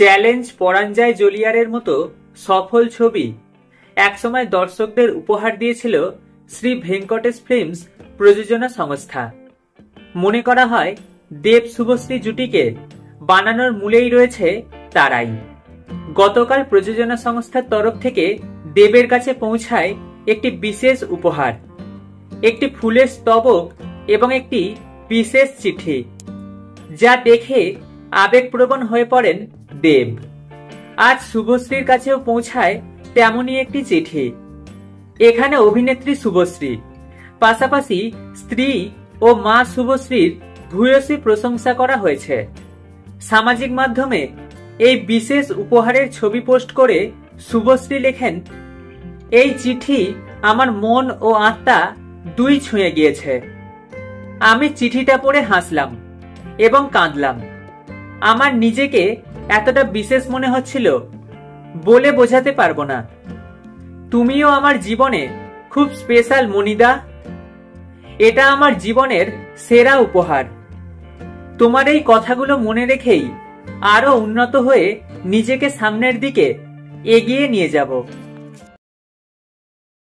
Challenge পরাঞ্জয় জলিয়ারের মতো সফল ছবি একসময় দর্শকদের উপহার দিয়েছিল শ্রী ভেঙ্কটেশ ফিল্মস প্রযোজনা সংস্থা। মনে করা হয় দেব শুভশ্রী জুটিকে বানানোর মূলেই রয়েছে তারাই। গতকাল প্রযোজনা সংস্থার তরফ থেকে দেবের কাছে পৌঁছায় একটি বিশেষ উপহার, একটি ফুলের স্তবক এবং একটি বিশেষ চিঠি, যা দেখে আবেগপ্রবণ হয়ে পড়েন দেব। আজ শুভশ্রীর কাছেও পৌঁছায় তেমনই একটি চিঠি। এখানে অভিনেত্রী শুভশ্রী, পাশাপাশি স্ত্রী ও মা শুভশ্রীর ভূয়সী প্রশংসা করা হয়েছে। সামাজিক মাধ্যমে এই বিশেষ উপহারের ছবি পোস্ট করে শুভশ্রী লেখেন, এই চিঠি আমার মন ও আত্মা দুই ছুঁয়ে গিয়েছে। আমি চিঠিটা পড়ে হাসলাম এবং কাঁদলাম। আমার নিজেকে এতটা বিশেষ মনে হচ্ছিল, বলে বোঝাতে পারবো না। তুমিও আমার জীবনে খুব স্পেশাল মনিদা। এটা আমার জীবনের সেরা উপহার। তোমার এই কথাগুলো মনে রেখেই আরো উন্নত হয়ে নিজেকে সামনের দিকে এগিয়ে নিয়ে যাব।